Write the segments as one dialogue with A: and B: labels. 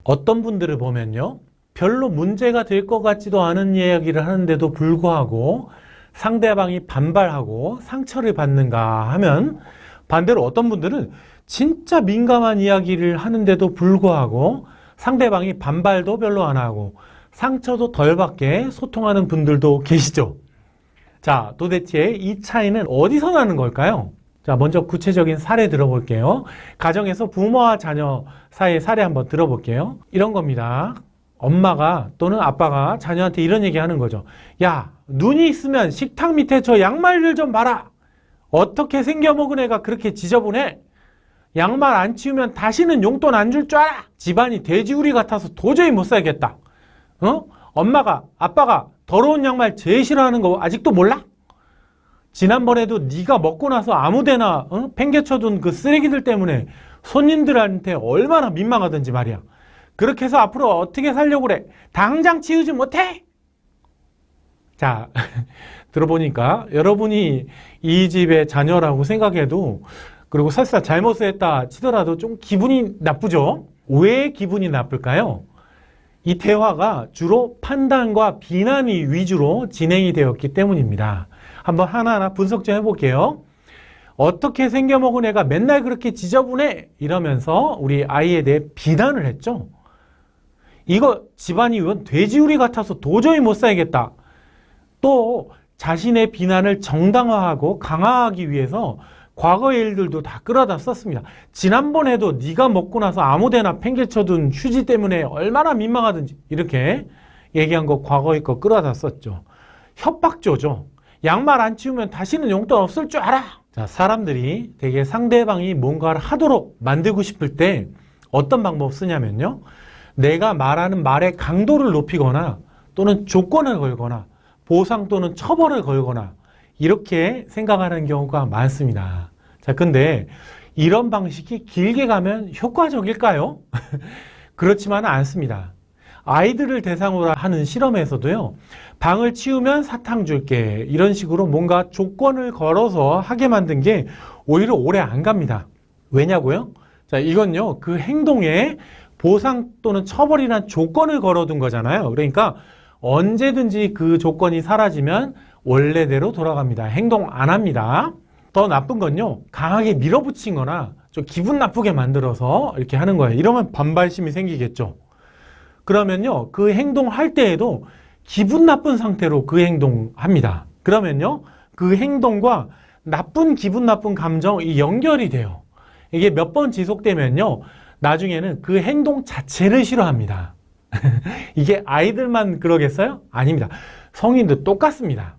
A: 어떤 분들을 보면요, 별로 문제가 될 것 같지도 않은 이야기를 하는데도 불구하고 상대방이 반발하고 상처를 받는가 하면, 반대로 어떤 분들은 진짜 민감한 이야기를 하는데도 불구하고 상대방이 반발도 별로 안 하고 상처도 덜 받게 소통하는 분들도 계시죠. 자, 도대체 이 차이는 어디서 나는 걸까요? 자, 먼저 구체적인 사례 들어볼게요. 가정에서 부모와 자녀 사이의 사례 한번 들어볼게요. 이런 겁니다. 엄마가 또는 아빠가 자녀한테 이런 얘기 하는 거죠. 야, 눈이 있으면 식탁 밑에 저 양말을 좀 봐라. 어떻게 생겨먹은 애가 그렇게 지저분해? 양말 안 치우면 다시는 용돈 안 줄 줄 알아? 집안이 돼지우리 같아서 도저히 못 살겠다. 엄마가, 아빠가 더러운 양말 제일 싫어하는 거 아직도 몰라? 지난번에도 네가 먹고 나서 아무데나 팽개쳐둔 그 쓰레기들 때문에 손님들한테 얼마나 민망하던지 말이야. 그렇게 해서 앞으로 어떻게 살려고 그래? 당장 치우지 못해? 자, 들어보니까 여러분이 이 집의 자녀라고 생각해도, 그리고 설사 잘못을 했다 치더라도 좀 기분이 나쁘죠? 왜 기분이 나쁠까요? 이 대화가 주로 판단과 비난 위주로 진행이 되었기 때문입니다. 한번 하나하나 분석 좀 해볼게요. 어떻게 생겨먹은 애가 맨날 그렇게 지저분해? 이러면서 우리 아이에 대해 비난을 했죠. 이거 집안이 이건 돼지우리 같아서 도저히 못 살겠다. 또 자신의 비난을 정당화하고 강화하기 위해서 과거의 일들도 다 끌어다 썼습니다. 지난번에도 네가 먹고 나서 아무데나 팽개쳐둔 휴지 때문에 얼마나 민망하든지 이렇게 얘기한 거 과거의 거 끌어다 썼죠. 협박조죠. 양말 안 치우면 다시는 용돈 없을 줄 알아. 자, 사람들이 되게 상대방이 뭔가를 하도록 만들고 싶을 때 어떤 방법 쓰냐면요, 내가 말하는 말의 강도를 높이거나 또는 조건을 걸거나 보상 또는 처벌을 걸거나 이렇게 생각하는 경우가 많습니다. 자, 근데 이런 방식이 길게 가면 효과적일까요? 그렇지만은 않습니다. 아이들을 대상으로 하는 실험에서도요, 방을 치우면 사탕 줄게 이런 식으로 뭔가 조건을 걸어서 하게 만든 게 오히려 오래 안 갑니다. 왜냐고요? 자, 이건요, 그 행동에 보상 또는 처벌이란 조건을 걸어둔 거잖아요. 그러니까 언제든지 그 조건이 사라지면 원래대로 돌아갑니다. 행동 안 합니다. 더 나쁜 건요, 강하게 밀어붙인 거나 좀 기분 나쁘게 만들어서 이렇게 하는 거예요. 이러면 반발심이 생기겠죠. 그러면요, 그 행동할 때에도 기분 나쁜 상태로 그 행동합니다. 그러면요, 그 행동과 나쁜 기분 나쁜 감정이 연결이 돼요. 이게 몇 번 지속되면요, 나중에는 그 행동 자체를 싫어합니다. 이게 아이들만 그러겠어요? 아닙니다. 성인도 똑같습니다.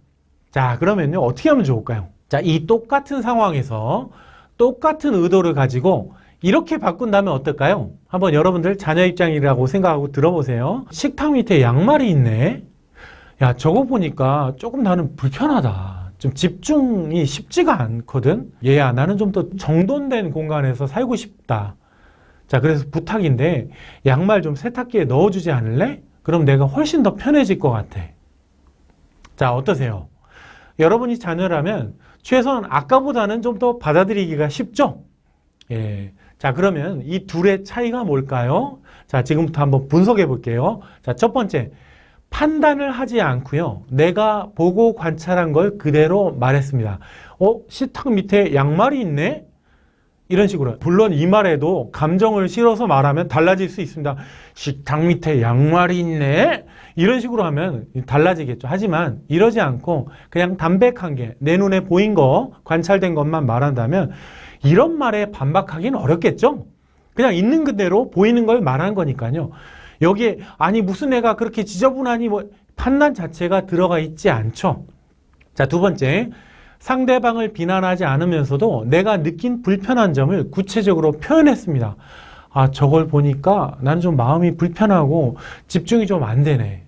A: 자, 그러면요, 어떻게 하면 좋을까요? 자, 이 똑같은 상황에서 똑같은 의도를 가지고 이렇게 바꾼다면 어떨까요? 한번 여러분들 자녀 입장이라고 생각하고 들어보세요. 식탁 밑에 양말이 있네. 야, 저거 보니까 조금 나는 불편하다. 좀 집중이 쉽지가 않거든. 얘야, 나는 좀 더 정돈된 공간에서 살고 싶다. 자, 그래서 부탁인데 양말 좀 세탁기에 넣어주지 않을래? 그럼 내가 훨씬 더 편해질 것 같아. 자, 어떠세요? 여러분이 자녀라면 최소한 아까보다는 좀 더 받아들이기가 쉽죠? 예. 자, 그러면 이 둘의 차이가 뭘까요? 자, 지금부터 한번 분석해 볼게요. 자, 첫 번째, 판단을 하지 않고요, 내가 보고 관찰한 걸 그대로 말했습니다. 식탁 밑에 양말이 있네? 이런 식으로. 물론 이 말에도 감정을 실어서 말하면 달라질 수 있습니다. 식탁 밑에 양말이 있네? 이런 식으로 하면 달라지겠죠. 하지만 이러지 않고 그냥 담백한 게 내 눈에 보인 거, 관찰된 것만 말한다면 이런 말에 반박하기는 어렵겠죠? 그냥 있는 그대로 보이는 걸 말한 거니까요. 여기에 아니 무슨 애가 그렇게 지저분하니 뭐 판단 자체가 들어가 있지 않죠. 자, 두 번째, 상대방을 비난하지 않으면서도 내가 느낀 불편한 점을 구체적으로 표현했습니다. 아, 저걸 보니까 나는 좀 마음이 불편하고 집중이 좀 안 되네.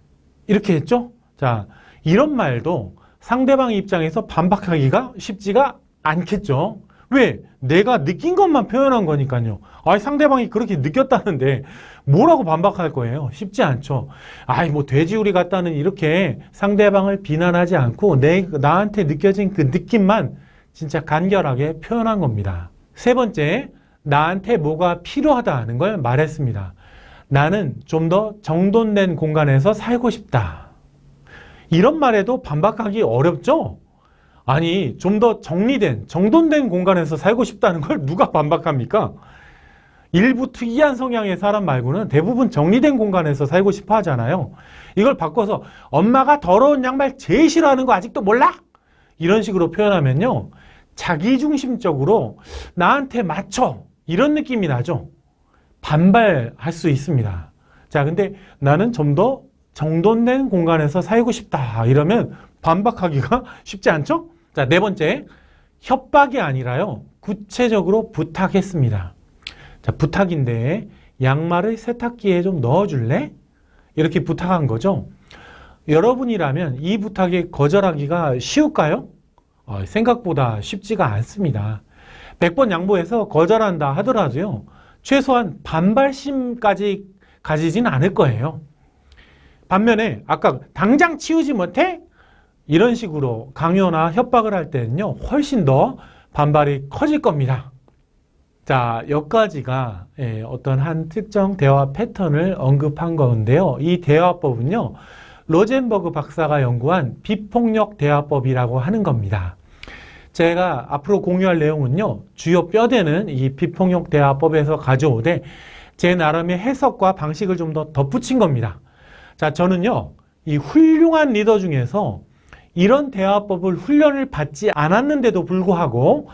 A: 이렇게 했죠? 자, 이런 말도 상대방 입장에서 반박하기가 쉽지가 않겠죠? 왜? 내가 느낀 것만 표현한 거니까요. 아니, 상대방이 그렇게 느꼈다는데 뭐라고 반박할 거예요? 쉽지 않죠. 아이, 뭐 돼지우리 같다는 이렇게 상대방을 비난하지 않고 나한테 느껴진 그 느낌만 진짜 간결하게 표현한 겁니다. 세 번째, 나한테 뭐가 필요하다는 걸 말했습니다. 나는 좀 더 정돈된 공간에서 살고 싶다. 이런 말에도 반박하기 어렵죠? 아니, 좀 더 정리된, 정돈된 공간에서 살고 싶다는 걸 누가 반박합니까? 일부 특이한 성향의 사람 말고는 대부분 정리된 공간에서 살고 싶어 하잖아요. 이걸 바꿔서 엄마가 더러운 양말 제일 싫어하는 거 아직도 몰라? 이런 식으로 표현하면요. 자기중심적으로 나한테 맞춰. 이런 느낌이 나죠. 반발할 수 있습니다. 자, 근데 나는 좀 더 정돈된 공간에서 살고 싶다. 이러면 반박하기가 쉽지 않죠? 자, 네 번째. 협박이 아니라요. 구체적으로 부탁했습니다. 자, 부탁인데 양말을 세탁기에 좀 넣어줄래? 이렇게 부탁한 거죠. 여러분이라면 이 부탁에 거절하기가 쉬울까요? 생각보다 쉽지가 않습니다. 100번 양보해서 거절한다 하더라도요. 최소한 반발심까지 가지진 않을 거예요. 반면에 아까 당장 치우지 못해? 이런 식으로 강요나 협박을 할 때는요. 훨씬 더 반발이 커질 겁니다. 자, 여기까지가 어떤 한 특정 대화 패턴을 언급한 건데요. 이 대화법은요. 로젠버그 박사가 연구한 비폭력 대화법이라고 하는 겁니다. 제가 앞으로 공유할 내용은요. 주요 뼈대는 이 비폭력 대화법에서 가져오되 제 나름의 해석과 방식을 좀 더 덧붙인 겁니다. 자, 저는요. 이 훌륭한 리더 중에서 이런 대화법을 훈련을 받지 않았는데도 불구하고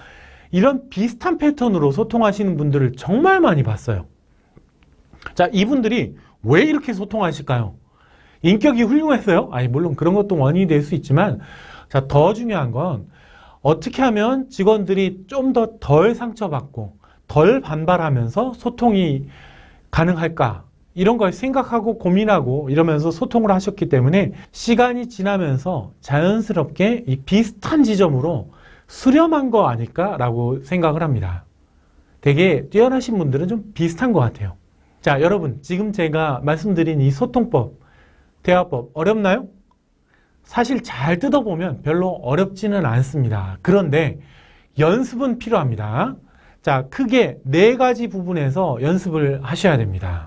A: 이런 비슷한 패턴으로 소통하시는 분들을 정말 많이 봤어요. 자, 이분들이 왜 이렇게 소통하실까요? 인격이 훌륭했어요? 아니, 물론 그런 것도 원인이 될 수 있지만, 자, 더 중요한 건 어떻게 하면 직원들이 좀 더 덜 상처받고 덜 반발하면서 소통이 가능할까? 이런 걸 생각하고 고민하고 이러면서 소통을 하셨기 때문에 시간이 지나면서 자연스럽게 이 비슷한 지점으로 수렴한 거 아닐까라고 생각을 합니다. 되게 뛰어나신 분들은 좀 비슷한 것 같아요. 자, 여러분, 지금 제가 말씀드린 이 소통법, 대화법 어렵나요? 사실 잘 뜯어보면 별로 어렵지는 않습니다. 그런데 연습은 필요합니다. 자, 크게 4가지 부분에서 연습을 하셔야 됩니다.